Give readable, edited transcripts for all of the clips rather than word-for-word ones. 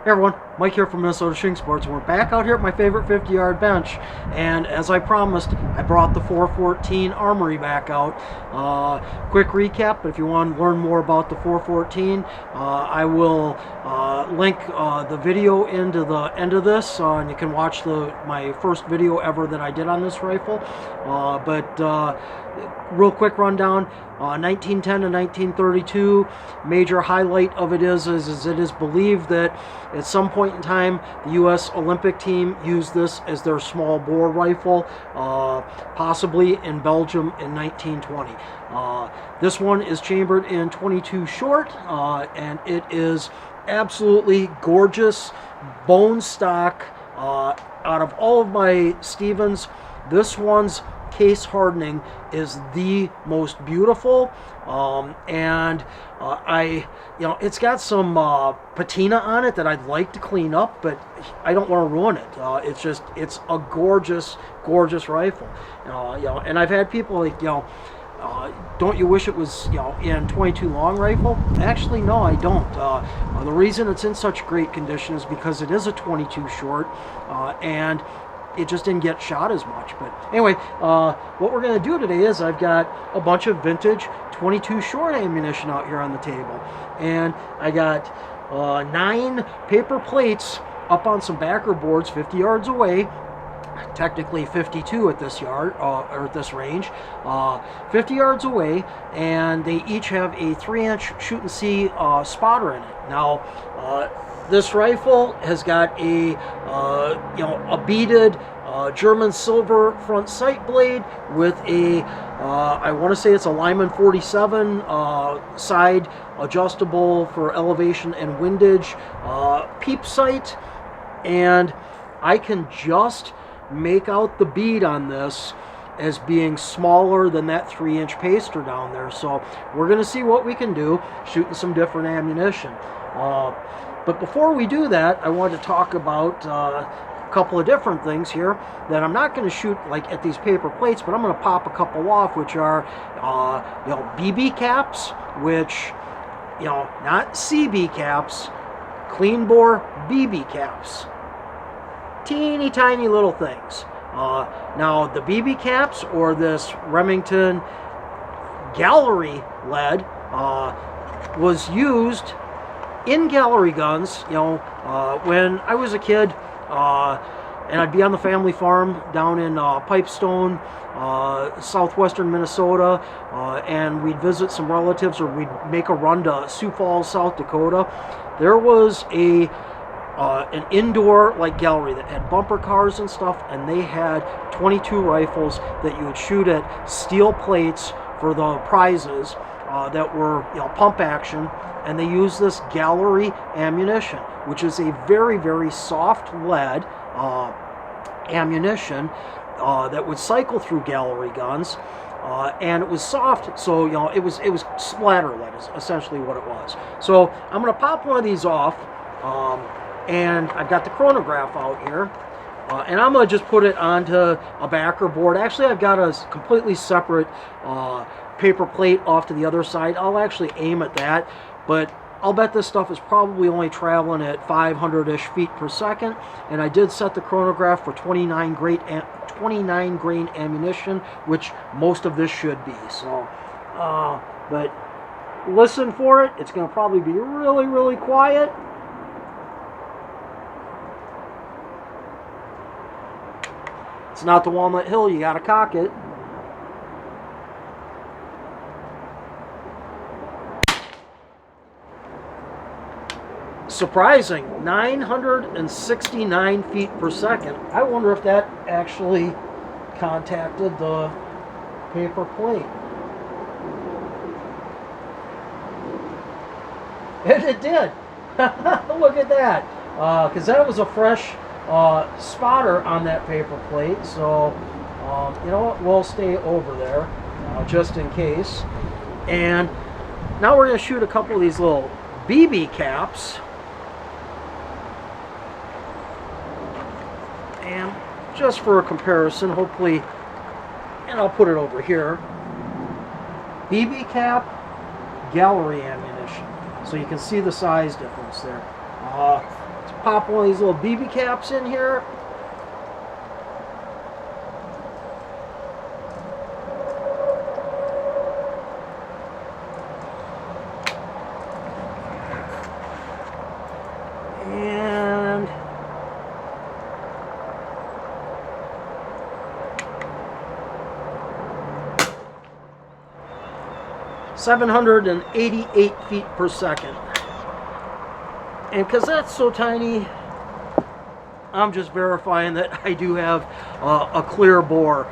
Hey everyone, Mike here from Minnesota Shooting Sports, and we're back out here at my favorite 50-yard bench. And as I promised, I brought the 414 Armory back out. Quick recap, but if you want to learn more about the 414, I will link the video into the end of this, and you can watch my first video ever that I did on this rifle. Real quick rundown, 1910 to 1932, major highlight of it is it is believed that at some point in time the U.S. Olympic team used this as their small bore rifle, possibly in Belgium in 1920. This one is chambered in 22 short, and it is absolutely gorgeous, bone stock. Out of all of my Stevens, this one's case hardening is the most beautiful, it's got some patina on it that I'd like to clean up, but I don't want to ruin it. It's a gorgeous rifle, and I've had people like, don't you wish it was, in 22 long rifle? Actually, no, I don't. The reason it's in such great condition is because it is a 22 short, and it just didn't get shot as much. But anyway, what we're going to do today is I've got a bunch of vintage 22 short ammunition out here on the table, and I got 9 paper plates up on some backer boards 50 yards away. Technically 52 at this yard, or at this range, 50 yards away, and they each have a 3-inch shoot and see spotter in it. Now, this rifle has got a beaded German silver front sight blade with a I want to say it's a Lyman 47 side adjustable for elevation and windage peep sight, and I can just make out the bead on this as being smaller than that 3-inch paster down there. So we're going to see what we can do shooting some different ammunition. But before we do that, I want to talk about a couple of different things here that I'm not going to shoot like at these paper plates, but I'm going to pop a couple off, which are BB caps, which not CB caps, clean bore BB caps. Teeny tiny little things. Now the BB caps, or this Remington gallery lead, was used in gallery guns, when I was a kid, and I'd be on the family farm down in Pipestone, southwestern Minnesota, and we'd visit some relatives, or we'd make a run to Sioux Falls, South Dakota. There was an indoor gallery that had bumper cars and stuff, and they had 22 rifles that you would shoot at steel plates for the prizes that were pump action, and they used this gallery ammunition, which is a very soft lead ammunition that would cycle through gallery guns, and it was soft, so it was splatter lead is essentially what it was. So I'm going to pop one of these off. And I've got the chronograph out here, and I'm going to just put it onto a backer board. Actually, I've got a completely separate paper plate off to the other side. I'll actually aim at that, but I'll bet this stuff is probably only traveling at 500-ish feet per second, and I did set the chronograph for 29 grain ammunition, which most of this should be. So, but listen for it. It's going to probably be really quiet. It's not the Walnut Hill, you gotta cock it. Surprising, 969 feet per second. I wonder if that actually contacted the paper plate. And it did. Look at that. Because that was a fresh spotter on that paper plate, so you know what, we'll stay over there just in case. And now we're going to shoot a couple of these little BB caps, and just for a comparison, hopefully, and I'll put it over here, BB cap, gallery ammunition, so you can see the size difference there. Let's pop one of these little BB caps in here. And 788 feet per second. And because that's so tiny, I'm just verifying that I do have a clear bore.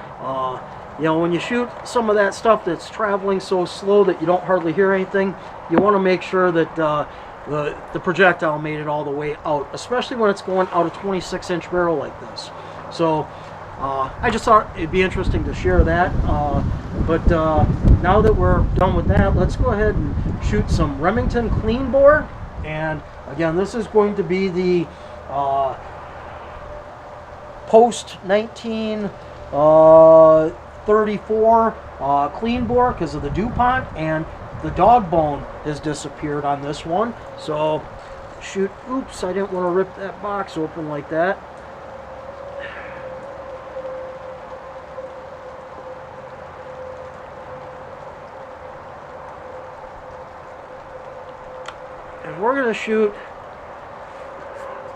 You know, when you shoot some of that stuff that's traveling so slow that you don't hardly hear anything, you want to make sure that the projectile made it all the way out, especially when it's going out a 26-inch barrel like this. So I just thought it'd be interesting to share that. But now that we're done with that, let's go ahead and shoot some Remington clean bore. And again, this is going to be the post 1934 clean bore because of the DuPont, and the dog bone has disappeared on this one. So shoot, oops, I didn't want to rip that box open like that. And we're going to shoot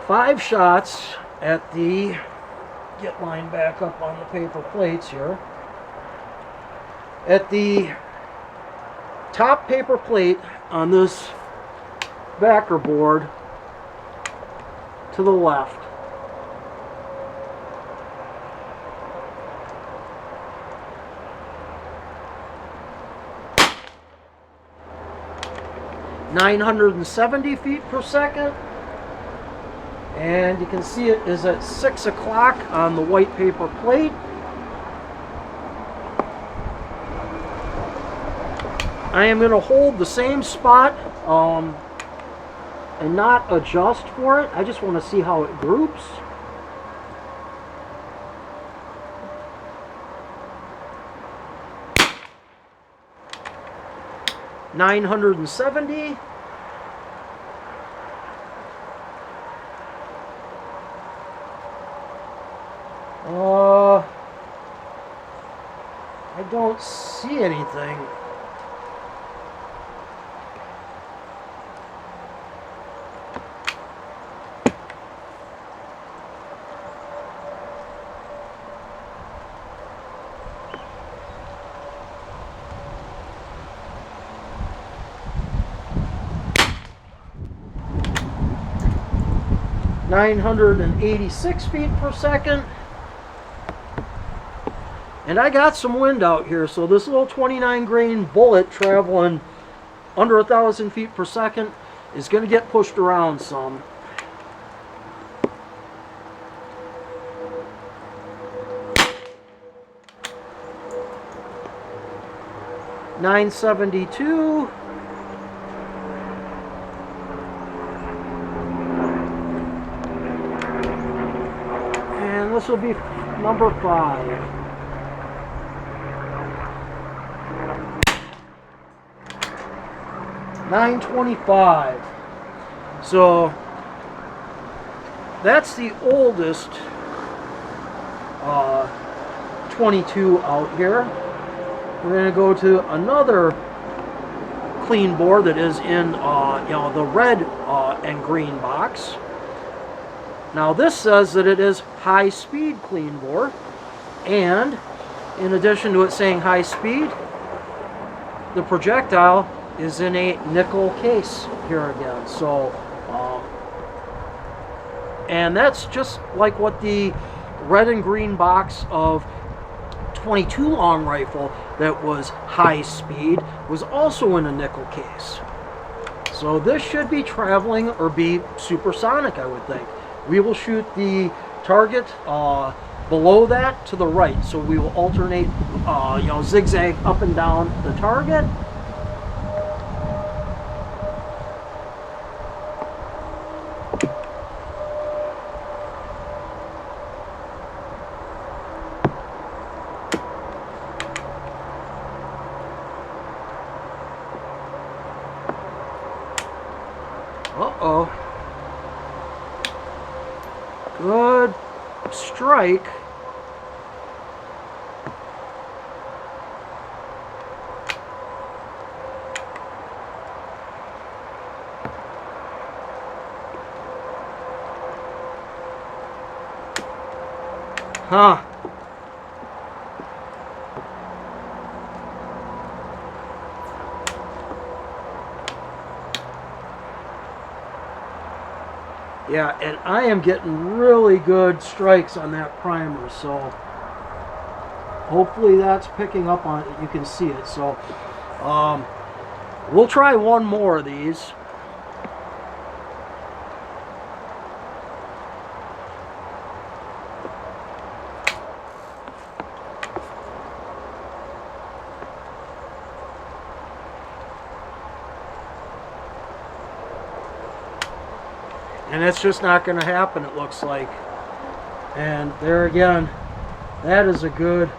5 shots at the, get line back up on the paper plates here, at the top paper plate on this backer board to the left. .970 feet per second, and you can see it is at 6 o'clock on the white paper plate. I am going to hold the same spot and not adjust for it. I just want to see how it groups. .970. I don't see anything. .986 feet per second. And I got some wind out here, so this little 29 grain bullet traveling under 1,000 feet per second is going to get pushed around some. .972. And this will be number 5. .925. So that's the oldest 22 out here. We're going to go to another clean bore that is in the red and green box. Now this says that it is high speed clean bore, and in addition to it saying high speed, the projectile is in a nickel case here again. So and that's just like what the red and green box of 22 long rifle that was high speed was also in a nickel case. So this should be traveling or be supersonic, I would think. We will shoot the target below that to the right, so we will alternate zigzag up and down the target. Uh-oh. Good strike. Huh. Yeah, and I am getting really good strikes on that primer, so hopefully that's picking up on it. You can see it. So we'll try one more of these. And it's just not going to happen, it looks like. And there again, that is a good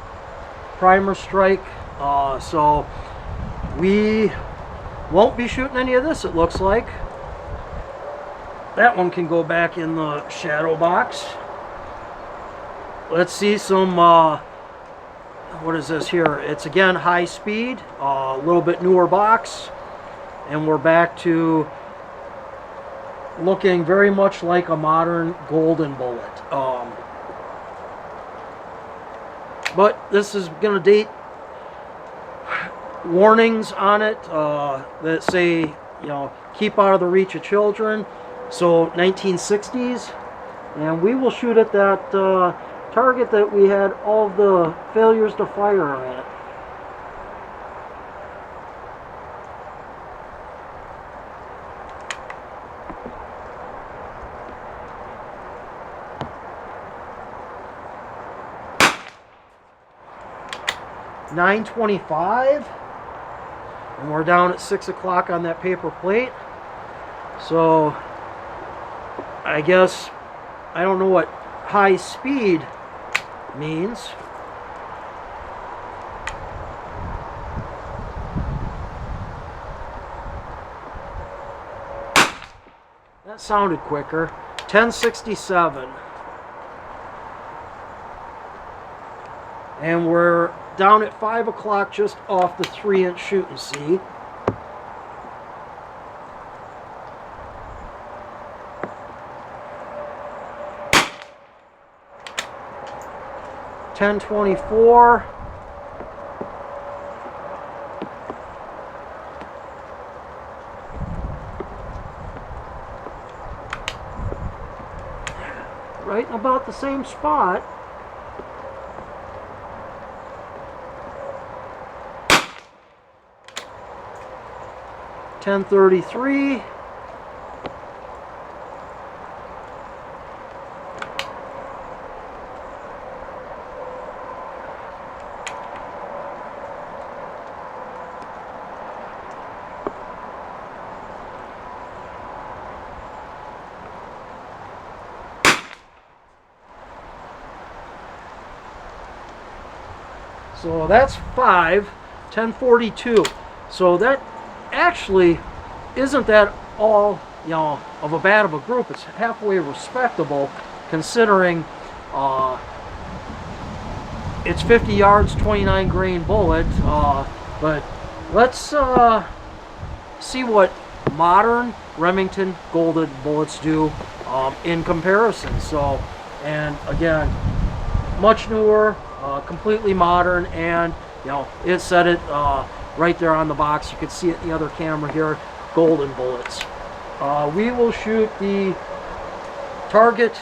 primer strike. So we won't be shooting any of this, it looks like. That one can go back in the shadow box. Let's see some, what is this here? It's again high speed, a little bit newer box. And we're back to looking very much like a modern golden bullet. But this is going to date warnings on it that say, you know, keep out of the reach of children. So 1960s. And we will shoot at that target that we had all of the failures to fire at. .925, and we're down at 6 o'clock on that paper plate. So I guess I don't know what high speed means. That sounded quicker. 1067, and we're down at 5 o'clock just off the 3-inch shoot and see. .1024. Right in about the same spot. .1033. So that's 5, 1042. So that actually isn't that all, you know, of a bad of a group. It's halfway respectable considering it's 50 yards, 29 grain bullet. But let's see what modern Remington golden bullets do in comparison. So, and again, much newer, completely modern, and you know, it said it right there on the box. You can see it in the other camera here, golden bullets. We will shoot the target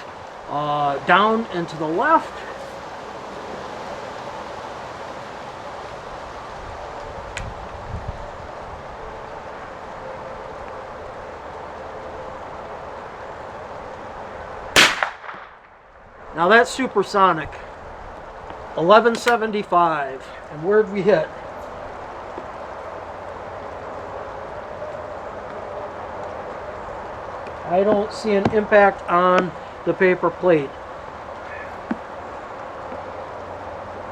down and to the left. Now that's supersonic. 1175. And where'd we hit? I don't see an impact on the paper plate.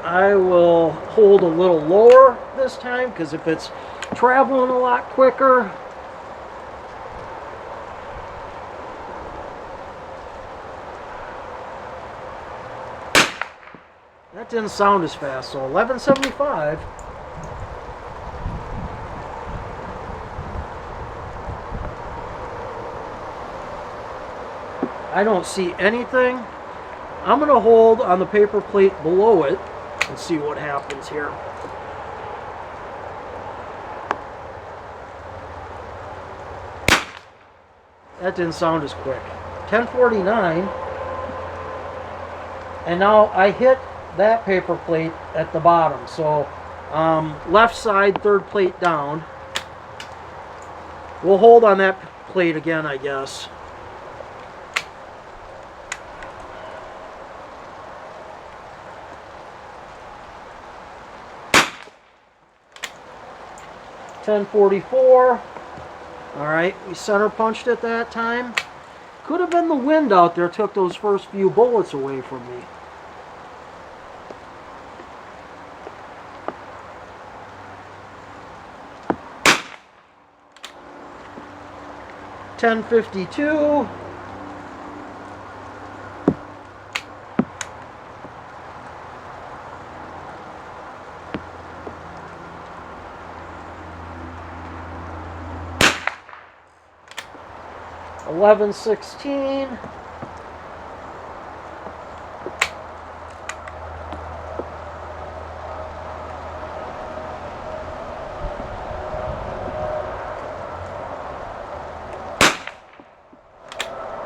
I will hold a little lower this time because if it's traveling a lot quicker, That didn't sound as fast, so 1175. I don't see anything. I'm going to hold on the paper plate below it and see what happens here. That didn't sound as quick. 1049. And now I hit that paper plate at the bottom. So left side, third plate down. We'll hold on that plate again, I guess. .1044. All right, we center punched it that time. Could have been the wind out there took those first few bullets away from me. .1052. .1116.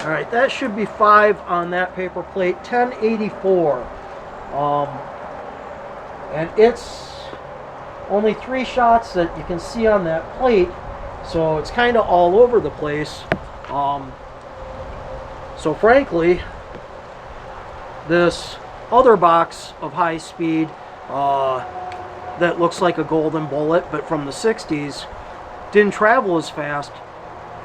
All right, that should be 5 on that paper plate. 1084. And it's only 3 shots that you can see on that plate, so it's kind of all over the place. So frankly, this other box of high speed that looks like a golden bullet, but from the 60s, didn't travel as fast,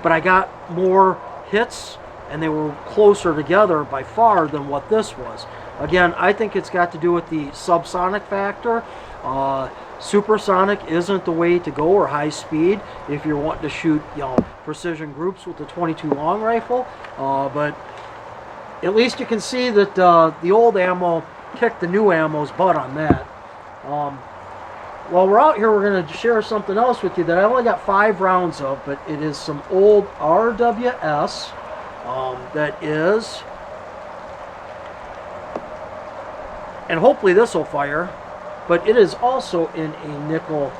but I got more hits and they were closer together by far than what this was. Again, I think it's got to do with the subsonic factor. Supersonic isn't the way to go, or high speed, if you're wanting to shoot, you know, precision groups with the 22 long rifle. But at least you can see that the old ammo kicked the new ammo's butt on that. While we're out here, we're going to share something else with you that I only got 5 rounds of, but it is some old RWS that is, and hopefully this will fire, but it is also in a nickel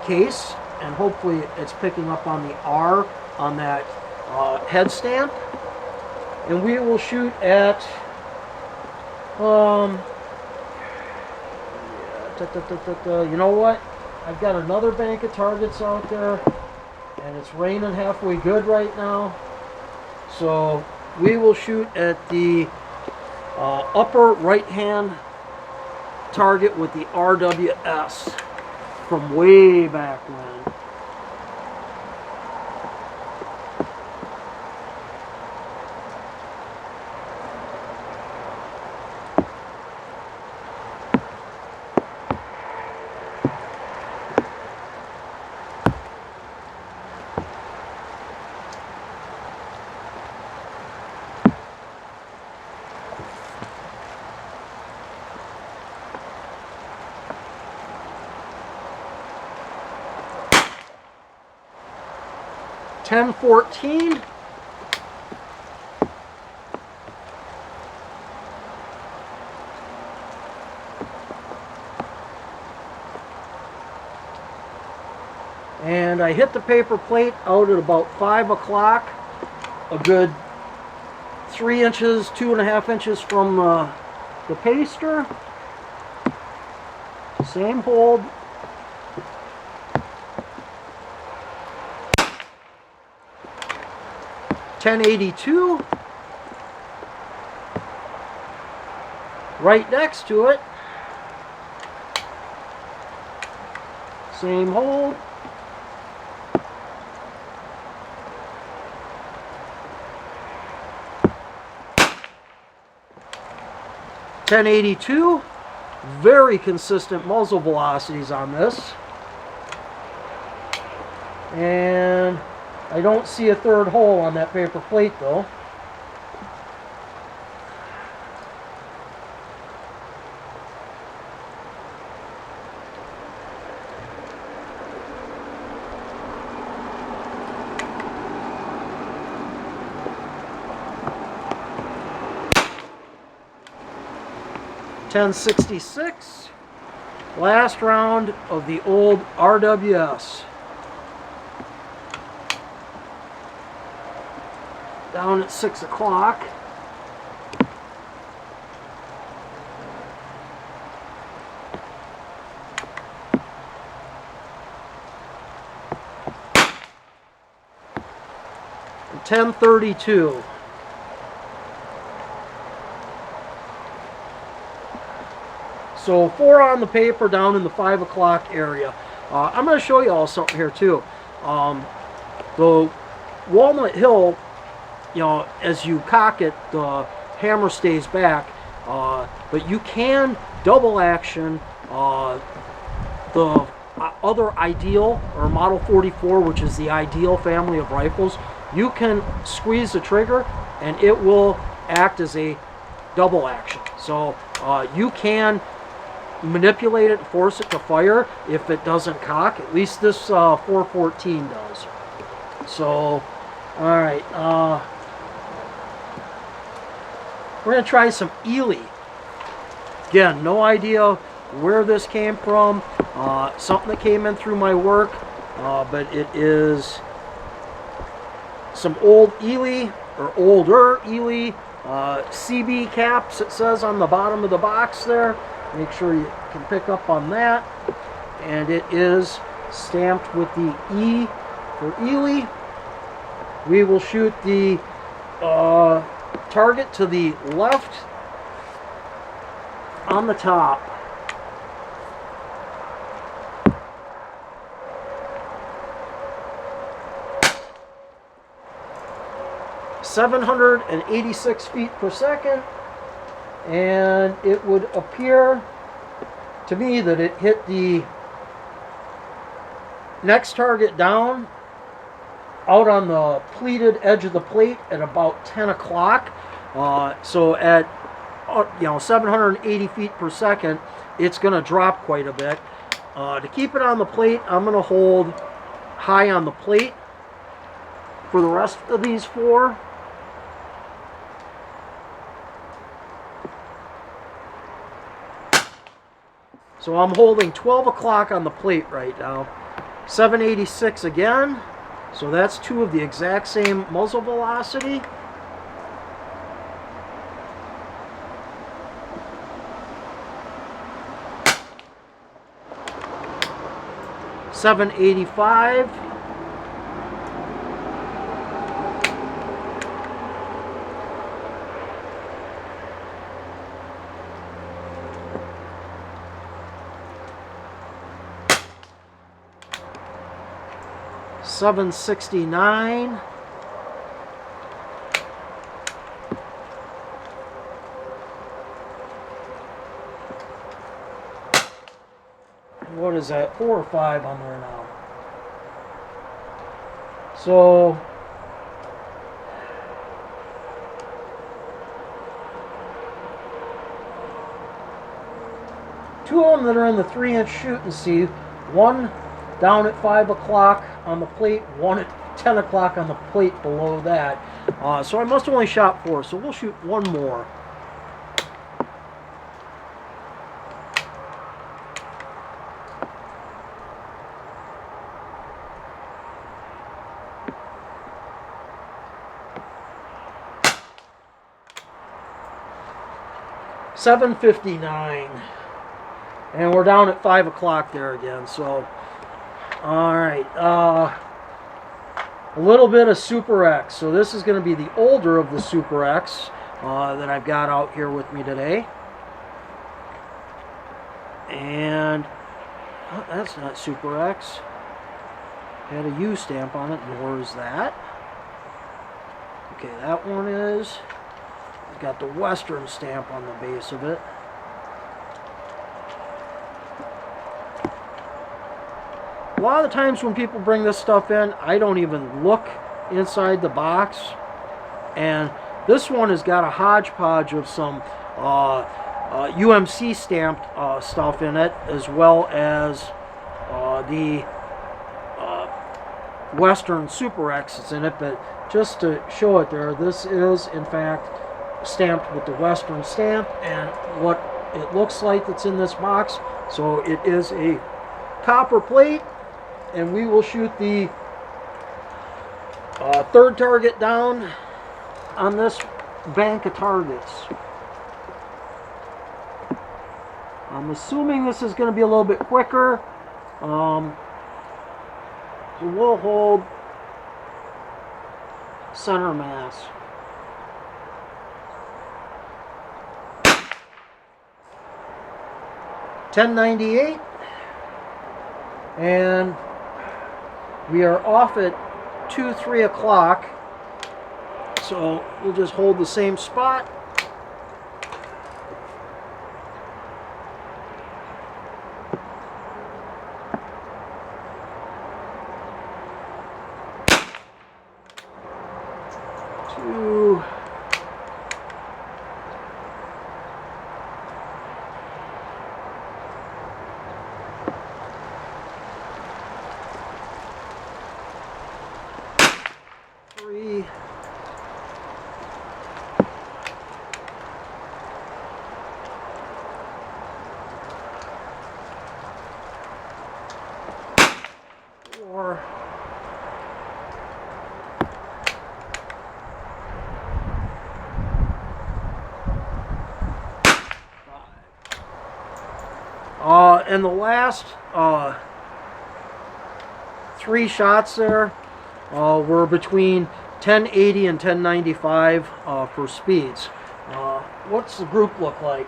case, and hopefully it's picking up on the R on that head stamp. And we will shoot at you know what? I've got another bank of targets out there, and it's raining halfway good right now. So we will shoot at the upper right-hand target with the RWS from way back when. .1014. And I hit the paper plate out at about 5 o'clock, a good 3 inches, 2.5 inches from the paster. Same hold. .1082. Right next to it. Same hold. .1082. Very consistent muzzle velocities on this. And I don't see a third hole on that paper plate though. 1066. Last round of the old RWS. Down at 6 o'clock. And 1032. So 4 on the paper down in the 5 o'clock area. I'm going to show you all something here too. The Walnut Hill, you know, as you cock it, the hammer stays back, but you can double action the other Ideal or Model 44, which is the Ideal family of rifles. You can squeeze the trigger and it will act as a double action. So you can manipulate it, force it to fire if it doesn't cock. At least this 414 does. So, all right, we're gonna try some Elely. Again, no idea where this came from. Something that came in through my work, but it is some old Elely or older Elely CB caps. It says on the bottom of the box there. Make sure you can pick up on that. And it is stamped with the E for Elely. We will shoot the target to the left on the top. (786 feet per second). And it would appear to me that it hit the next target down out on the pleated edge of the plate at about 10 o'clock. So at 780 feet per second, it's going to drop quite a bit. To keep it on the plate, I'm going to hold high on the plate for the rest of these 4. So I'm holding 12 o'clock on the plate right now. 786 again. So that's 2 of the exact same muzzle velocity. .785. .769. What is that? 4 or 5 on there now. So two of them that are in the 3-inch shoot and see. One down at 5 o'clock on the plate, one at 10 o'clock on the plate below that. So I must have only shot 4, so we'll shoot 1 more. .759. And we're down at 5 o'clock there again, so alright, a little bit of Super X. So this is going to be the older of the Super X that I've got out here with me today. And oh, that's not Super X. Had a U stamp on it, nor is that. Okay, that one is. It's got the Western stamp on the base of it. A lot of the times when people bring this stuff in, I don't even look inside the box. And this one has got a hodgepodge of some UMC stamped stuff in it, as well as the Western Super X that's in it. But just to show it there, this is in fact stamped with the Western stamp, and what it looks like it's in this box. So it is a copper plate, and we will shoot the third target down on this bank of targets. I'm assuming this is going to be a little bit quicker. So we'll hold center mass. $10.98, and we are off at 2-3 o'clock. So we'll just hold the same spot. Two. Three. Four. And the last 3 shots there were between 1080 and 1095 for speeds. What's the group look like?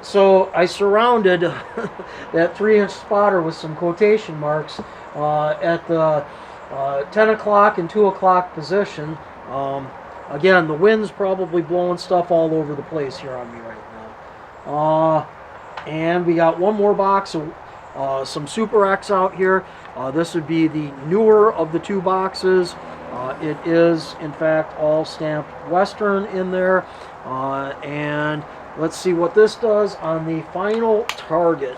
So I surrounded that 3-inch spotter with some quotation marks at the 10 o'clock and 2 o'clock position. Again, the wind's probably blowing stuff all over the place here on me right now. And we got one more box of some Super X out here. This would be the newer of the 2 boxes. It is, in fact, all stamped Western in there. And let's see what this does on the final target.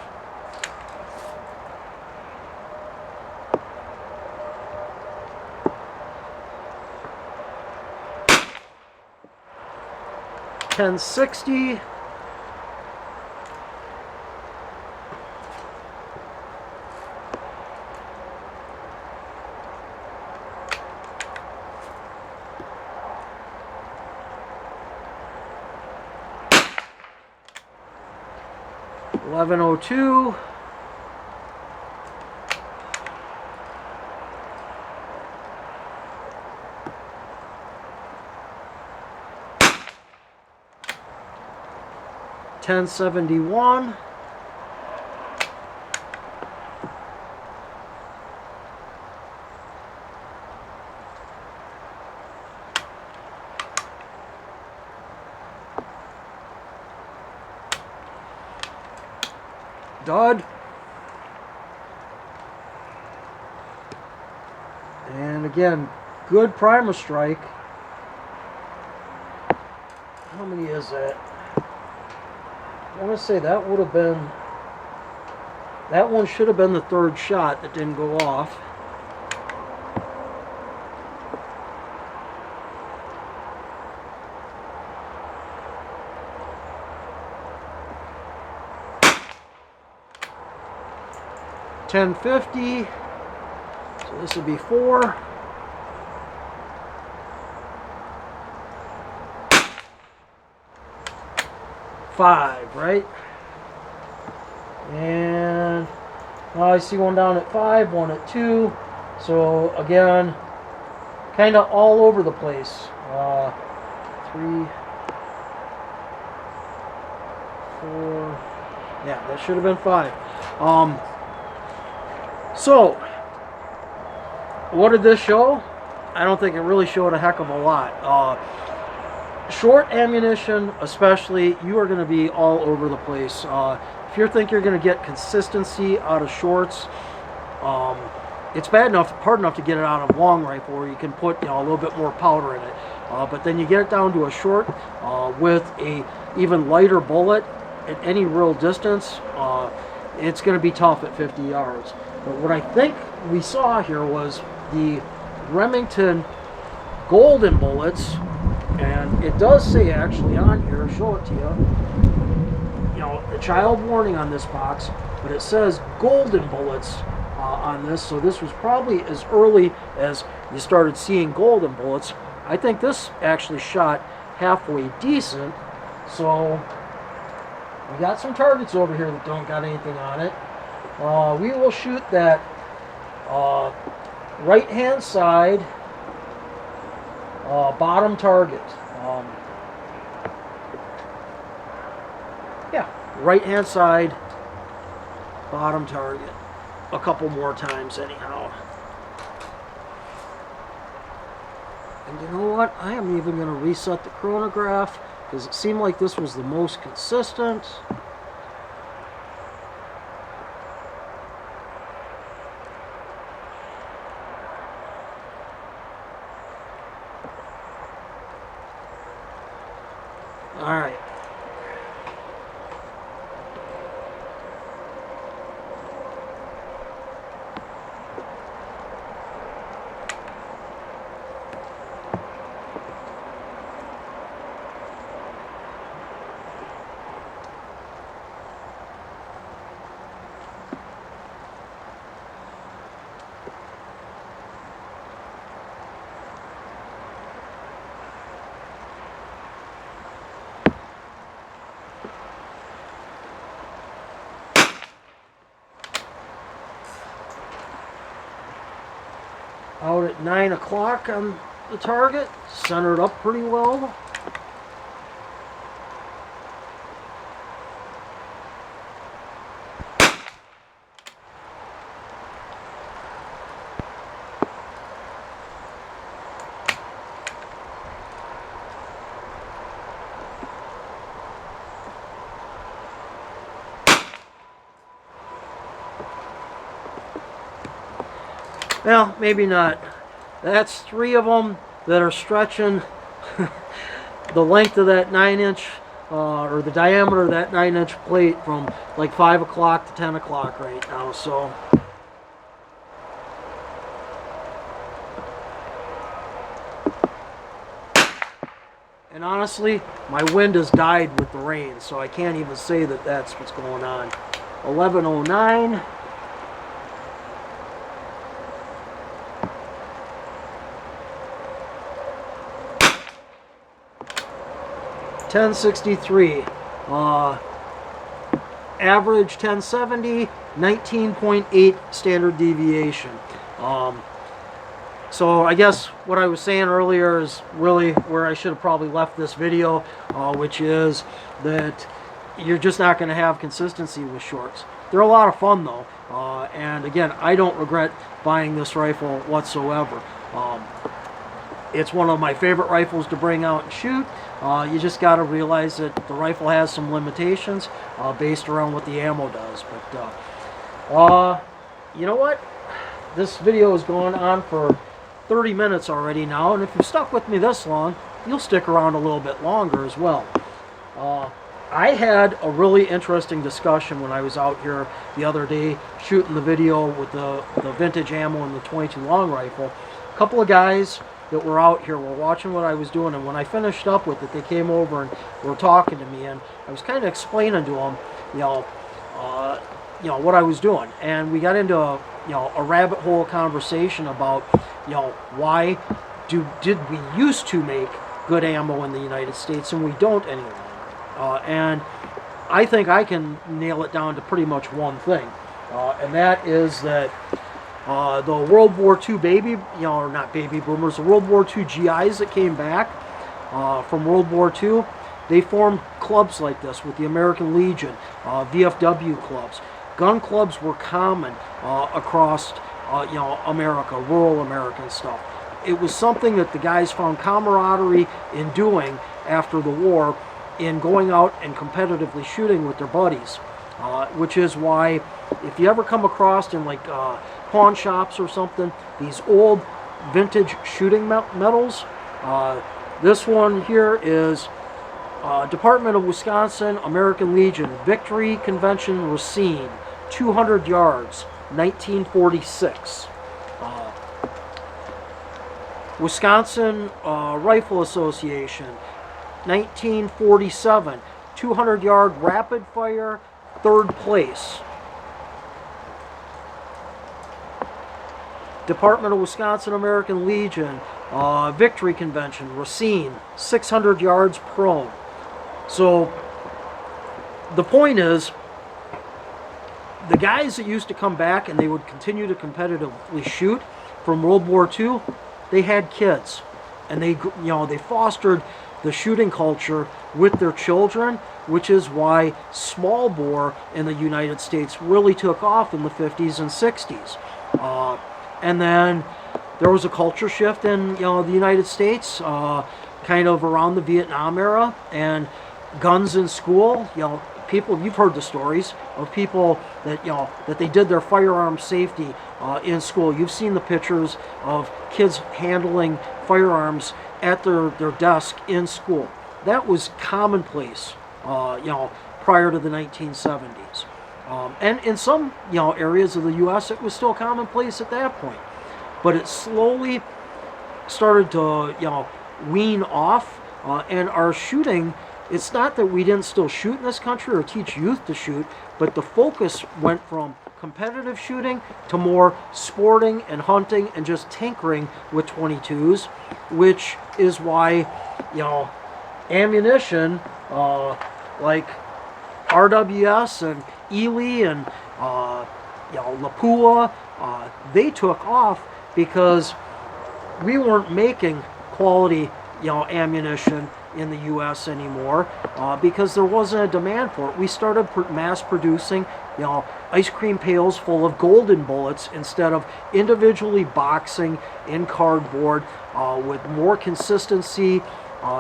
$10.60. $11.02. $10.71. Dud. And again, good primer strike. How many is that? I want to say that would have been, that one should have been the 3rd shot that didn't go off. $10.50. So this would be 4. $5, right? And now I see one down at 5, one at 2. So again, kind of all over the place. 3, 4. Yeah, that should have been 5. So what did this show? I don't think it really showed a heck of a lot. Short ammunition, especially, you are going to be all over the place. If you think you're going to get consistency out of shorts, it's hard enough to get it out of long rifle where you can put a little bit more powder in it. But then you get it down to a short with a even lighter bullet at any real distance, it's going to be tough at 50 yards. But what I think we saw here was the Remington Golden bullets And it does say actually on here, show it to you, the child warning on this box, but it says golden bullets on this, so this was probably as early as you started seeing golden bullets. I think this actually shot halfway decent, so we got some targets over here that don't got anything on it. We will shoot that right hand side bottom target. Yeah, right hand side bottom target a couple more times anyhow. And you know what? I am even going to reset the chronograph because it seemed like this was the most consistent. All right. Out at 9 o'clock on the target, centered up pretty well. Well, maybe not. That's 3 of them that are stretching the length of that 9-inch, or the diameter of that 9-inch plate from like 5 o'clock to 10 o'clock right now. So, and honestly, my wind has died with the rain, so I can't even say that that's what's going on. 11:09. 1063, average 1070, 19.8 standard deviation. So I guess what I was saying earlier is really where I should have probably left this video, which is that you're just not going to have consistency with shorts. They're a lot of fun though, and again, I don't regret buying this rifle whatsoever. It's one of my favorite rifles to bring out and shoot. You just got to realize that the rifle has some limitations based around what the ammo does. But you know what? This video is going on for 30 minutes already now, and if you've stuck with me this long, you'll stick around a little bit longer as well. I had a really interesting discussion when I was out here the other day shooting the video with the vintage ammo and the 22 long rifle. A couple of guys that were out here were watching what I was doing, and when I finished up with it, they came over and were talking to me, and I was kind of explaining to them, what I was doing, and we got into a rabbit hole conversation about, why did we used to make good ammo in the United States and we don't any longer, and I think I can nail it down to pretty much one thing, and that is that the World War II or not baby boomers, the World War II GIs that came back from World War II, they formed clubs like this with the American Legion, VFW clubs. Gun clubs were common across, America, rural American stuff. It was something that the guys found camaraderie in doing after the war, in going out and competitively shooting with their buddies, which is why if you ever come across in like pawn shops or something, these old vintage shooting medals. This one here is Department of Wisconsin, American Legion, Victory Convention Racine, 200 yards, 1946. Wisconsin Rifle Association, 1947, 200-yard rapid fire, 3rd place. Department of Wisconsin American Legion, Victory Convention, Racine, 600 yards prone. So the point is, the guys that used to come back and they would continue to competitively shoot from World War II, they had kids, and they fostered the shooting culture with their children, which is why small bore in the United States really took off in the 50s and 60s. And then there was a culture shift in the United States, kind of around the Vietnam era, and guns in school. People, you've heard the stories of people that that they did their firearm safety in school. You've seen the pictures of kids handling firearms at their desk in school. That was commonplace, prior to the 1970s. And in some areas of the U.S., it was still commonplace at that point. But it slowly started to wean off, and our shooting. It's not that we didn't still shoot in this country or teach youth to shoot, but the focus went from competitive shooting to more sporting and hunting and just tinkering with 22s, which is why ammunition like RWS and Elely and Lapua, they took off because we weren't making quality ammunition in the U.S. anymore, because there wasn't a demand for it. We started mass producing ice cream pails full of golden bullets instead of individually boxing in cardboard, with more consistency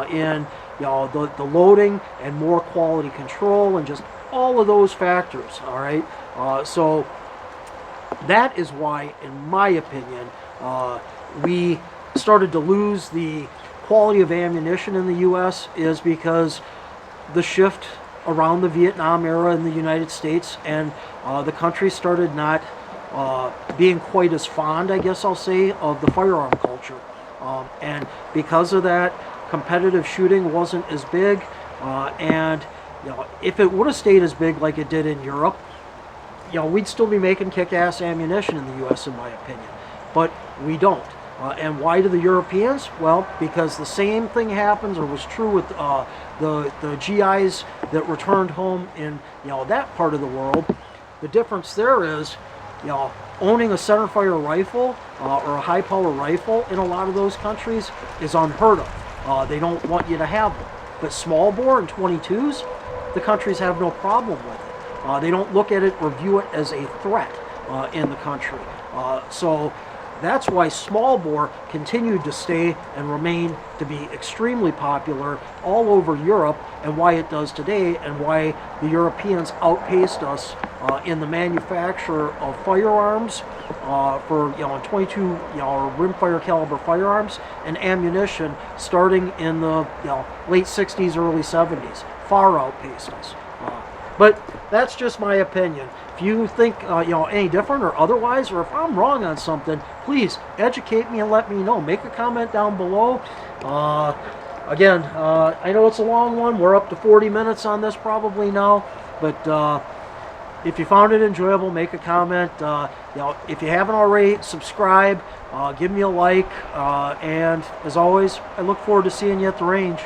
in the loading and more quality control and just all of those factors. All right, so that is why, in my opinion, we started to lose the quality of ammunition in the U.S. is because the shift around the Vietnam era in the United States, and the country started not being quite as fond, I guess I'll say, of the firearm culture. And because of that, competitive shooting wasn't as big, and if it would have stayed as big like it did in Europe, we'd still be making kick-ass ammunition in the U.S., in my opinion. But we don't. And why do the Europeans? Well, because the same thing happens, or was true with the GIs that returned home in that part of the world. The difference there is, owning a centerfire rifle or a high-power rifle in a lot of those countries is unheard of. They don't want you to have them. But small bore and 22s, the countries have no problem with it. They don't look at it or view it as a threat in the country. So that's why small bore continued to stay and remain to be extremely popular all over Europe, and why it does today, and why the Europeans outpaced us in the manufacture of firearms for 22 rimfire caliber firearms and ammunition starting in the late 60s, early 70s. Far outpaced us. But that's just my opinion. If you think any different or otherwise, or if I'm wrong on something, please educate me and let me know. Make a comment down below. Again, I know it's a long one. We're up to 40 minutes on this probably now, but if you found it enjoyable, make a comment. If you haven't already, subscribe. Give me a like. And as always, I look forward to seeing you at the range.